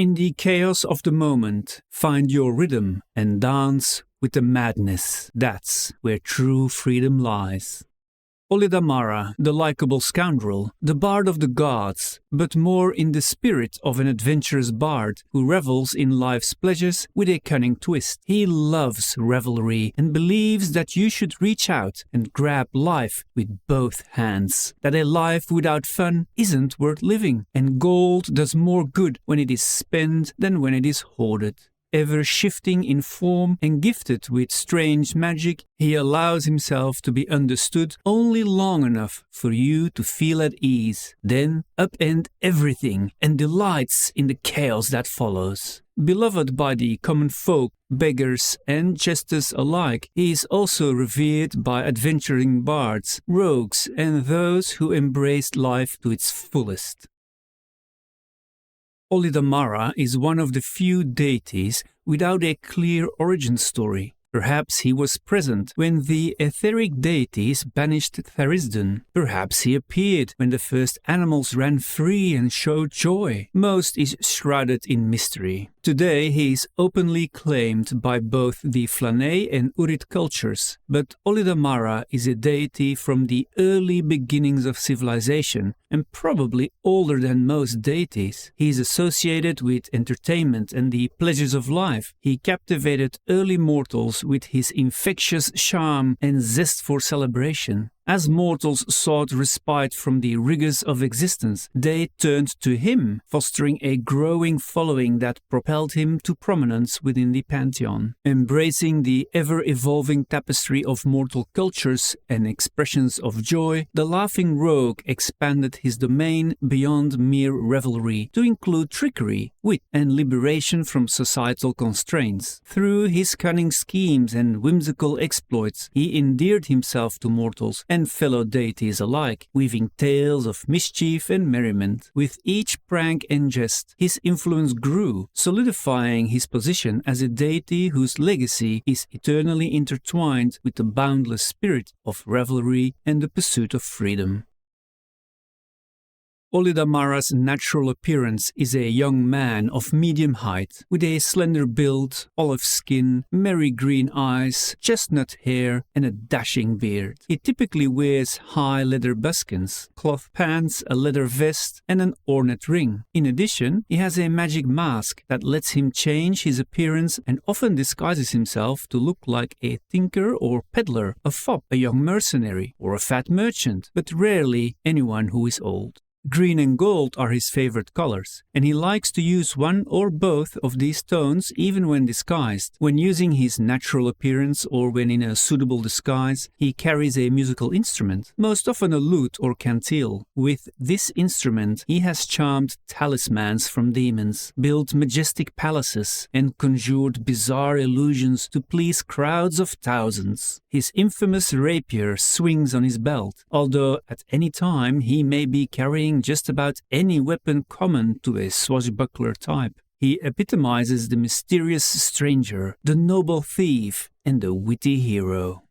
In the chaos of the moment, find your rhythm and dance with the madness. That's where true freedom lies. Olidammara, the likable scoundrel, the bard of the gods, but more in the spirit of an adventurous bard who revels in life's pleasures with a cunning twist. He loves revelry and believes that you should reach out and grab life with both hands, that a life without fun isn't worth living, and gold does more good when it is spent than when it is hoarded. Ever shifting in form and gifted with strange magic, he allows himself to be understood only long enough for you to feel at ease, then upend everything and delights in the chaos that follows. Beloved by the common folk, beggars and jesters alike, he is also revered by adventuring bards, rogues and those who embraced life to its fullest. Olidammara is one of the few deities without a clear origin story. Perhaps he was present when the etheric deities banished Tharisdun. Perhaps he appeared when the first animals ran free and showed joy. Most is shrouded in mystery. Today he is openly claimed by both the Flanay and Urit cultures, but Olidammara is a deity from the early beginnings of civilization and probably older than most deities. He is associated with entertainment and the pleasures of life. He captivated early mortals with his infectious charm and zest for celebration. As mortals sought respite from the rigors of existence, they turned to him, fostering a growing following that propelled him to prominence within the pantheon. Embracing the ever-evolving tapestry of mortal cultures and expressions of joy, the laughing rogue expanded his domain beyond mere revelry to include trickery, wit, and liberation from societal constraints. Through his cunning schemes and whimsical exploits, he endeared himself to mortals and fellow deities alike, weaving tales of mischief and merriment. With each prank and jest, his influence grew, solidifying his position as a deity whose legacy is eternally intertwined with the boundless spirit of revelry and the pursuit of freedom. Olidammara's natural appearance is a young man of medium height, with a slender build, olive skin, merry green eyes, chestnut hair, and a dashing beard. He typically wears high leather buskins, cloth pants, a leather vest, and an ornate ring. In addition, he has a magic mask that lets him change his appearance and often disguises himself to look like a tinker or peddler, a fop, a young mercenary, or a fat merchant, but rarely anyone who is old. Green and gold are his favorite colors, and he likes to use one or both of these tones even when disguised. When using his natural appearance or when in a suitable disguise, he carries a musical instrument, most often a lute or cantil. With this instrument, he has charmed talismans from demons, built majestic palaces, and conjured bizarre illusions to please crowds of thousands. His infamous rapier swings on his belt, although at any time he may be carrying just about any weapon common to a swashbuckler type. He epitomizes the mysterious stranger, the noble thief, and the witty hero.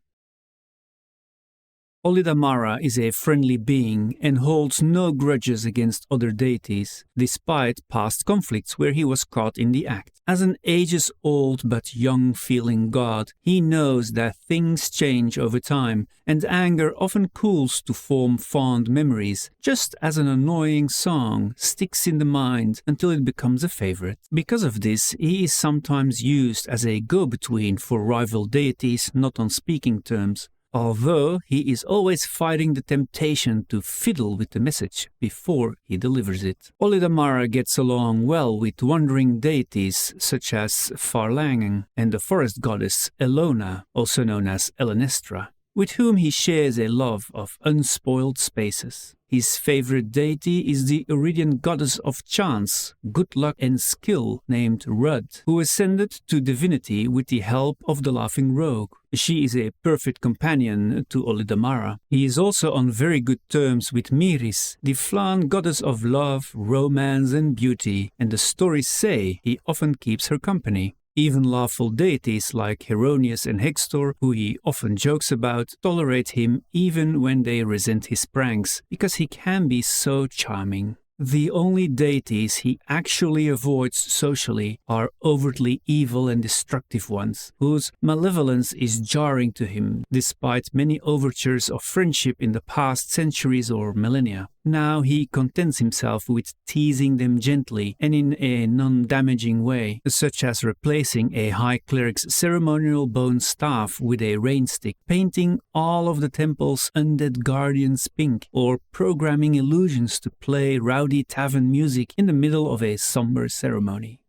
Olidammara is a friendly being and holds no grudges against other deities, despite past conflicts where he was caught in the act. As an ages-old but young-feeling god, he knows that things change over time, and anger often cools to form fond memories, just as an annoying song sticks in the mind until it becomes a favorite. Because of this, he is sometimes used as a go-between for rival deities not on speaking terms, although he is always fighting the temptation to fiddle with the message before he delivers it. Olidammara gets along well with wandering deities such as Farlangen and the forest goddess Elona, also known as Elenestra, with whom he shares a love of unspoiled spaces. His favorite deity is the Iridian goddess of chance, good luck and skill named Rud, who ascended to divinity with the help of the laughing rogue. She is a perfect companion to Olidammara. He is also on very good terms with Myris, the Flan goddess of love, romance and beauty, and the stories say he often keeps her company. Even lawful deities like Heronius and Hextor, who he often jokes about, tolerate him even when they resent his pranks, because he can be so charming. The only deities he actually avoids socially are overtly evil and destructive ones, whose malevolence is jarring to him despite many overtures of friendship in the past centuries or millennia. Now he contents himself with teasing them gently and in a non-damaging way, such as replacing a high cleric's ceremonial bone staff with a rain stick, painting all of the temple's undead guardians pink, or programming illusions to play rowdy tavern music in the middle of a somber ceremony.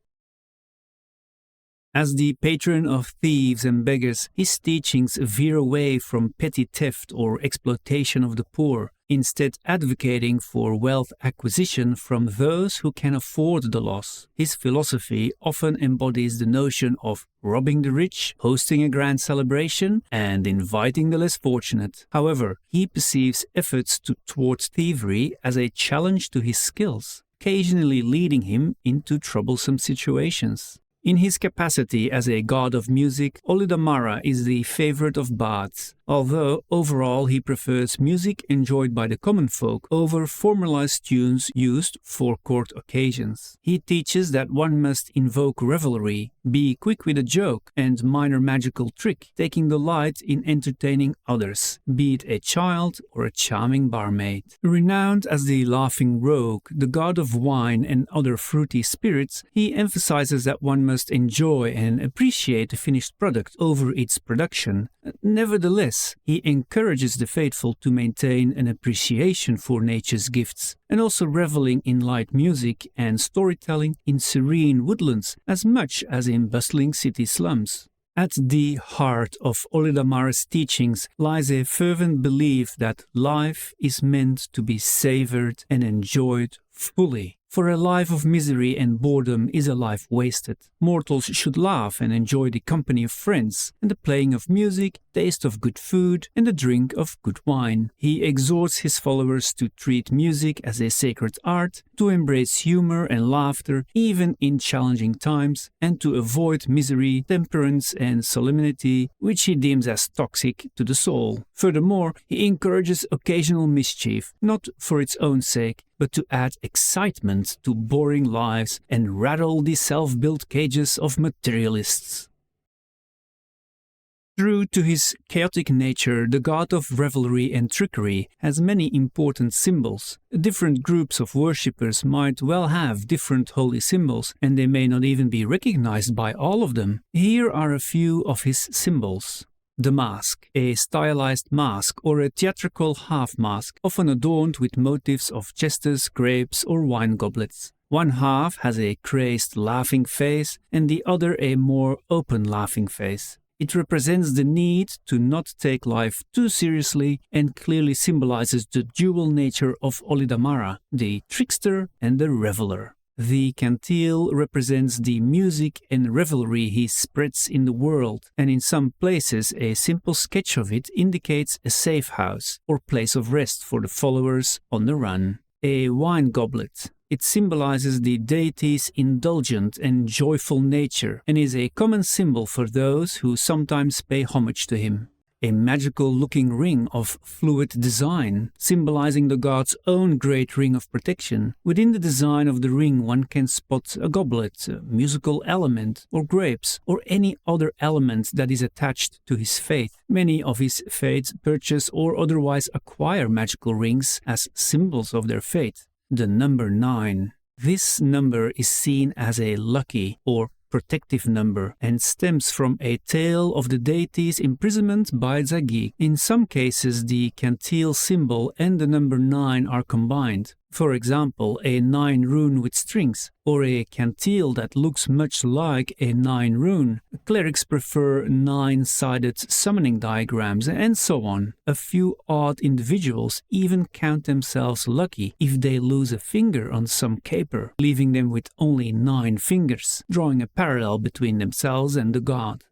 As the patron of thieves and beggars, his teachings veer away from petty theft or exploitation of the poor, instead advocating for wealth acquisition from those who can afford the loss. His philosophy often embodies the notion of robbing the rich, hosting a grand celebration, and inviting the less fortunate. However, he perceives efforts towards thievery as a challenge to his skills, occasionally leading him into troublesome situations. In his capacity as a god of music, Olidammara is the favorite of bards, although overall he prefers music enjoyed by the common folk over formalized tunes used for court occasions. He teaches that one must invoke revelry, be quick with a joke and minor magical trick, taking delight in entertaining others, be it a child or a charming barmaid. Renowned as the laughing rogue, the god of wine and other fruity spirits, he emphasizes that one must enjoy and appreciate the finished product over its production. Nevertheless, he encourages the faithful to maintain an appreciation for nature's gifts, and also reveling in light music and storytelling in serene woodlands as much as in bustling city slums. At the heart of Olidammara's teachings lies a fervent belief that life is meant to be savored and enjoyed fully. For a life of misery and boredom is a life wasted. Mortals should laugh and enjoy the company of friends, and the playing of music, taste of good food, and the drink of good wine. He exhorts his followers to treat music as a sacred art, to embrace humor and laughter even in challenging times, and to avoid misery, temperance, and solemnity, which he deems as toxic to the soul. Furthermore, he encourages occasional mischief, not for its own sake, but to add excitement to boring lives and rattle the self-built cages of materialists. True to his chaotic nature, the god of revelry and trickery has many important symbols. Different groups of worshippers might well have different holy symbols, and they may not even be recognized by all of them. Here are a few of his symbols. The mask, a stylized mask or a theatrical half-mask, often adorned with motifs of jesters, grapes, or wine goblets. One half has a crazed laughing face and the other a more open laughing face. It represents the need to not take life too seriously and clearly symbolizes the dual nature of Olidammara, the trickster and the reveler. The cantil represents the music and revelry he spreads in the world, and in some places a simple sketch of it indicates a safe house or place of rest for the followers on the run. A wine goblet. It symbolizes the deity's indulgent and joyful nature and is a common symbol for those who sometimes pay homage to him. A magical-looking ring of fluid design, symbolizing the god's own great ring of protection. Within the design of the ring one can spot a goblet, a musical element, or grapes, or any other element that is attached to his faith. Many of his faiths purchase or otherwise acquire magical rings as symbols of their faith. The number 9. This number is seen as a lucky or protective number and stems from a tale of the deity's imprisonment by Zagig. In some cases, the cantil symbol and the number 9 are combined. For example, a 9 rune with strings, or a cantil that looks much like a 9 rune. Clerics prefer 9-sided summoning diagrams, and so on. A few odd individuals even count themselves lucky if they lose a finger on some caper, leaving them with only 9 fingers, drawing a parallel between themselves and the god.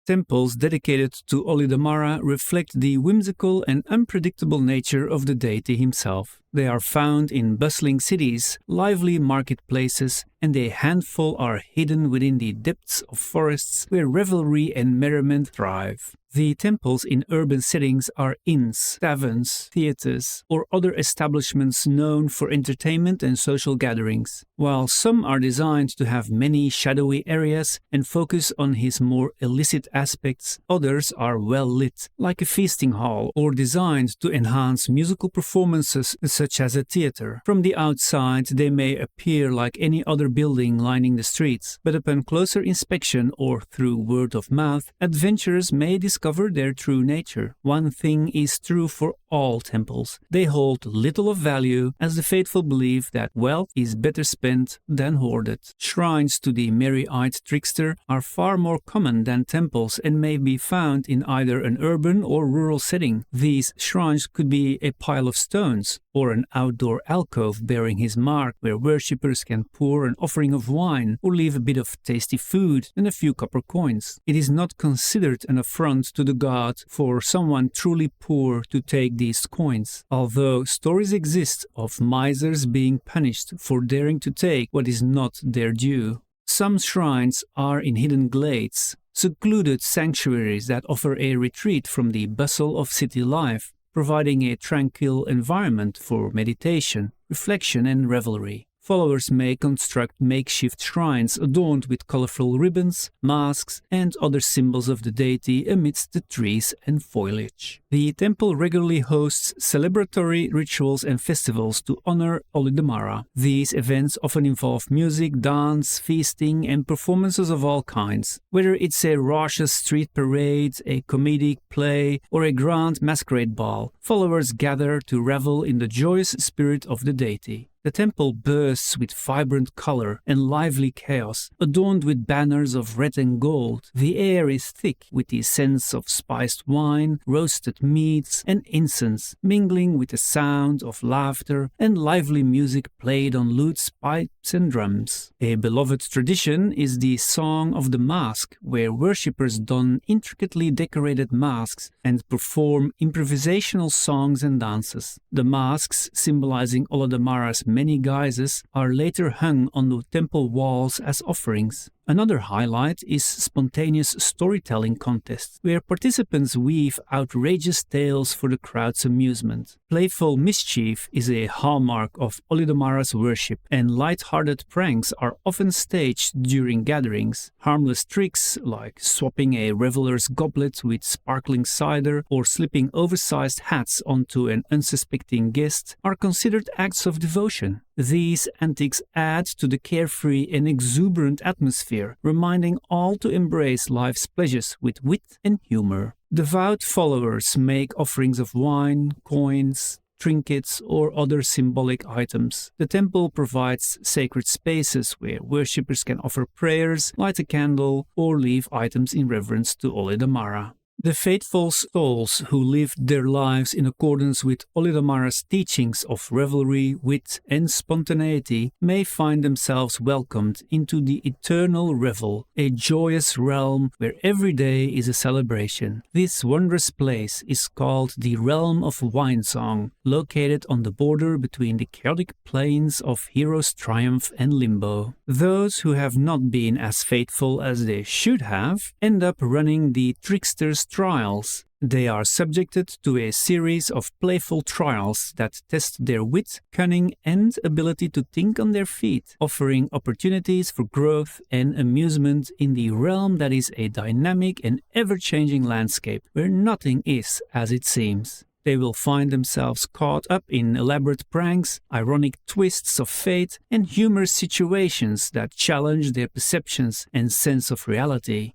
Temples dedicated to Olidammara reflect the whimsical and unpredictable nature of the deity himself. They are found in bustling cities, lively marketplaces, and a handful are hidden within the depths of forests where revelry and merriment thrive. The temples in urban settings are inns, taverns, theaters, or other establishments known for entertainment and social gatherings. While some are designed to have many shadowy areas and focus on his more illicit aspects, others are well lit, like a feasting hall, or designed to enhance musical performances such as a theater. From the outside, they may appear like any other building lining the streets, but upon closer inspection or through word of mouth, adventurers may discover their true nature. One thing is true for all temples: they hold little of value, as the faithful believe that wealth is better spent than hoarded. Shrines to the merry-eyed trickster are far more common than temples and may be found in either an urban or rural setting. These shrines could be a pile of stones, or an outdoor alcove bearing his mark, where worshippers can pour an offering of wine or leave a bit of tasty food and a few copper coins. It is not considered an affront to the god for someone truly poor to take these coins, although stories exist of misers being punished for daring to take what is not their due. Some shrines are in hidden glades, secluded sanctuaries that offer a retreat from the bustle of city life, providing a tranquil environment for meditation, reflection, and revelry. Followers may construct makeshift shrines adorned with colorful ribbons, masks, and other symbols of the deity amidst the trees and foliage. The temple regularly hosts celebratory rituals and festivals to honor Olidammara. These events often involve music, dance, feasting, and performances of all kinds. Whether it's a raucous street parade, a comedic play, or a grand masquerade ball, followers gather to revel in the joyous spirit of the deity. The temple bursts with vibrant color and lively chaos, adorned with banners of red and gold. The air is thick with the scents of spiced wine, roasted meats, and incense, mingling with the sound of laughter and lively music played on lutes, pipes, and drums. A beloved tradition is the Song of the Mask, where worshippers don intricately decorated masks and perform improvisational songs and dances. The masks, symbolizing Olidammara's many guises, are later hung on the temple walls as offerings. Another highlight is spontaneous storytelling contests, where participants weave outrageous tales for the crowd's amusement. Playful mischief is a hallmark of Olidammara's worship, and light-hearted pranks are often staged during gatherings. Harmless tricks, like swapping a reveler's goblet with sparkling cider or slipping oversized hats onto an unsuspecting guest, are considered acts of devotion. These antics add to the carefree and exuberant atmosphere, reminding all to embrace life's pleasures with wit and humor. Devout followers make offerings of wine, coins, trinkets, or other symbolic items. The temple provides sacred spaces where worshippers can offer prayers, light a candle, or leave items in reverence to Olidammara. The faithful souls who lived their lives in accordance with Olidammara's teachings of revelry, wit, and spontaneity may find themselves welcomed into the eternal revel, a joyous realm where every day is a celebration. This wondrous place is called the Realm of Winesong, located on the border between the chaotic plains of Hero's Triumph and Limbo. Those who have not been as faithful as they should have end up running the trickster's trials. They are subjected to a series of playful trials that test their wit, cunning, and ability to think on their feet, offering opportunities for growth and amusement in the realm that is a dynamic and ever-changing landscape where nothing is as it seems. They will find themselves caught up in elaborate pranks, ironic twists of fate, and humorous situations that challenge their perceptions and sense of reality.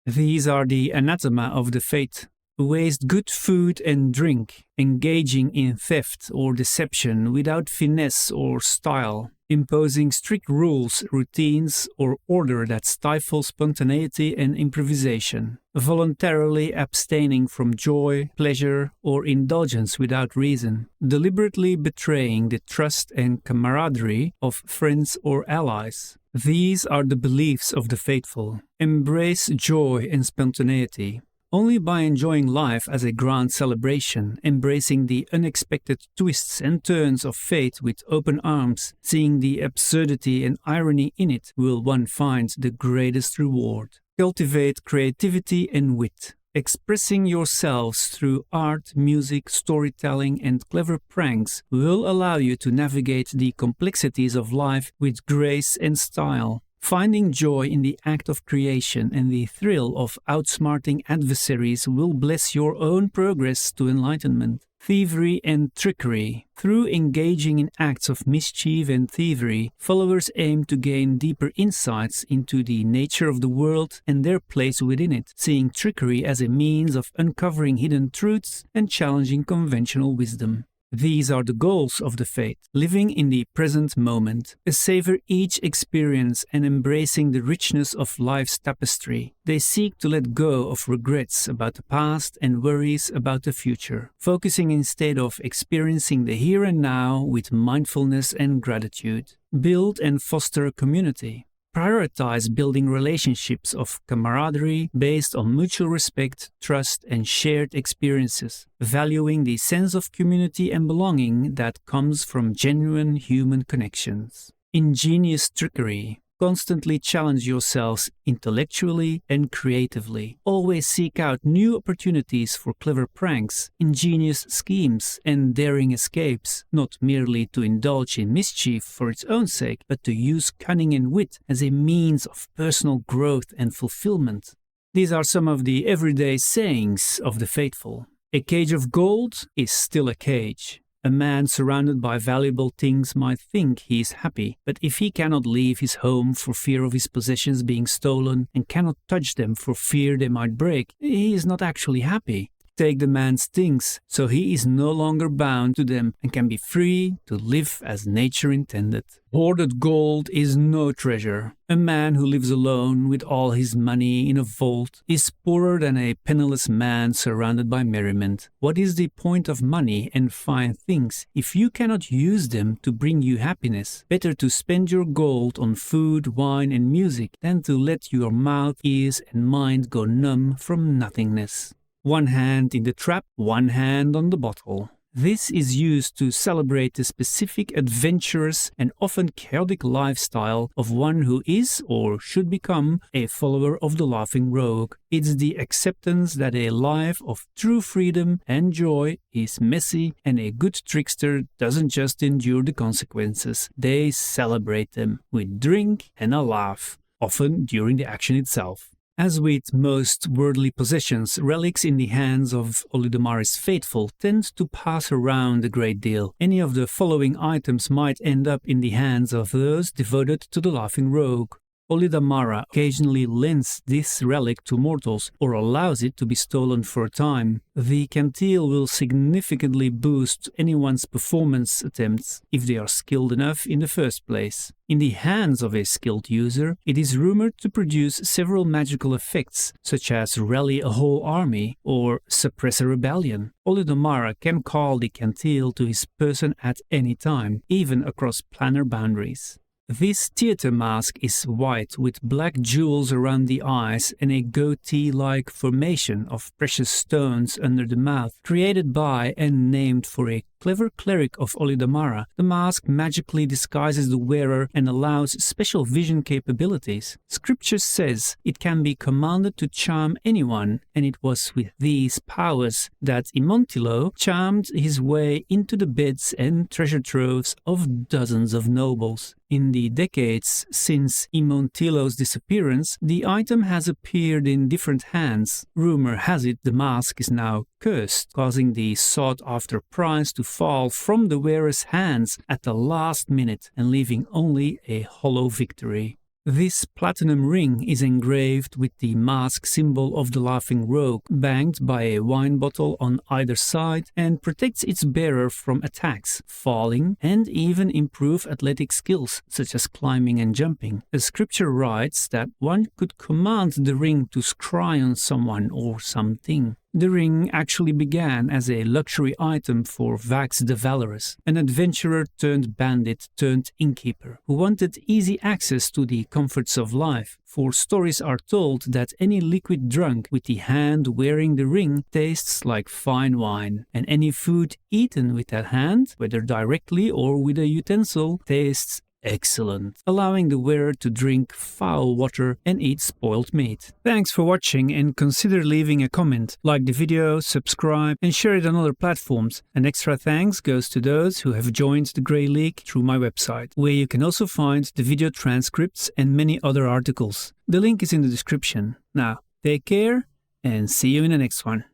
These are the anathema of the faith: waste good food and drink, engaging in theft or deception without finesse or style, imposing strict rules, routines, or order that stifle spontaneity and improvisation, voluntarily abstaining from joy, pleasure, or indulgence without reason, deliberately betraying the trust and camaraderie of friends or allies. These are the beliefs of the faithful. Embrace joy and spontaneity. Only by enjoying life as a grand celebration, embracing the unexpected twists and turns of fate with open arms, seeing the absurdity and irony in it, will one find the greatest reward. Cultivate creativity and wit. Expressing yourselves through art, music, storytelling, and clever pranks will allow you to navigate the complexities of life with grace and style. Finding joy in the act of creation and the thrill of outsmarting adversaries will bless your own progress to enlightenment. Thievery and trickery. Through engaging in acts of mischief and thievery, followers aim to gain deeper insights into the nature of the world and their place within it, seeing trickery as a means of uncovering hidden truths and challenging conventional wisdom. These are the goals of the faith, living in the present moment, savor each experience and embracing the richness of life's tapestry. They seek to let go of regrets about the past and worries about the future, focusing instead of experiencing the here and now with mindfulness and gratitude. Build and foster a community. Prioritize building relationships of camaraderie based on mutual respect, trust, and shared experiences, valuing the sense of community and belonging that comes from genuine human connections. Ingenious trickery. Constantly challenge yourselves intellectually and creatively. Always seek out new opportunities for clever pranks, ingenious schemes, and daring escapes, not merely to indulge in mischief for its own sake, but to use cunning and wit as a means of personal growth and fulfillment. These are some of the everyday sayings of the faithful. A cage of gold is still a cage. A man surrounded by valuable things might think he is happy, but if he cannot leave his home for fear of his possessions being stolen and cannot touch them for fear they might break, he is not actually happy. Take the man's things, so he is no longer bound to them and can be free to live as nature intended. Hoarded gold is no treasure. A man who lives alone with all his money in a vault is poorer than a penniless man surrounded by merriment. What is the point of money and fine things if you cannot use them to bring you happiness? Better to spend your gold on food, wine, and music than to let your mouth, ears, and mind go numb from nothingness. One hand in the trap, one hand on the bottle. This is used to celebrate the specific adventurous and often chaotic lifestyle of one who is or should become a follower of the laughing rogue. It's the acceptance that a life of true freedom and joy is messy and a good trickster doesn't just endure the consequences, they celebrate them with drink and a laugh, often during the action itself. As with most worldly possessions, relics in the hands of Olidammara's faithful tend to pass around a great deal. Any of the following items might end up in the hands of those devoted to the laughing rogue. Olidammara occasionally lends this relic to mortals or allows it to be stolen for a time. The cantil will significantly boost anyone's performance attempts if they are skilled enough in the first place. In the hands of a skilled user, it is rumored to produce several magical effects, such as rally a whole army or suppress a rebellion. Olidammara can call the cantil to his person at any time, even across planar boundaries. This theater mask is white with black jewels around the eyes and a goatee-like formation of precious stones under the mouth. Created by and named for a clever cleric of Olidammara, the mask magically disguises the wearer and allows special vision capabilities. Scripture says it can be commanded to charm anyone, and it was with these powers that Imontilo charmed his way into the beds and treasure troves of dozens of nobles. In the decades since Imontilo's disappearance, the item has appeared in different hands. Rumor has it the mask is now cursed, causing the sought-after prize to fall from the wearer's hands at the last minute and leaving only a hollow victory. This platinum ring is engraved with the mask symbol of the laughing rogue, banked by a wine bottle on either side, and protects its bearer from attacks, falling, and even improve athletic skills such as climbing and jumping. The scripture writes that one could command the ring to scry on someone or something. The ring actually began as a luxury item for Vax the Valorous, an adventurer turned bandit turned innkeeper who wanted easy access to the comforts of life. For stories are told that any liquid drunk with the hand wearing the ring tastes like fine wine, and any food eaten with that hand, whether directly or with a utensil, tastes excellent, allowing the wearer to drink foul water and eat spoiled meat. Thanks for watching, and consider leaving a comment, like the video, subscribe and share it on other platforms. An extra thanks goes to those who have joined the Grey League through my website, where you can also find the video transcripts and many other articles. The link is in the description. Now, take care and see you in the next one.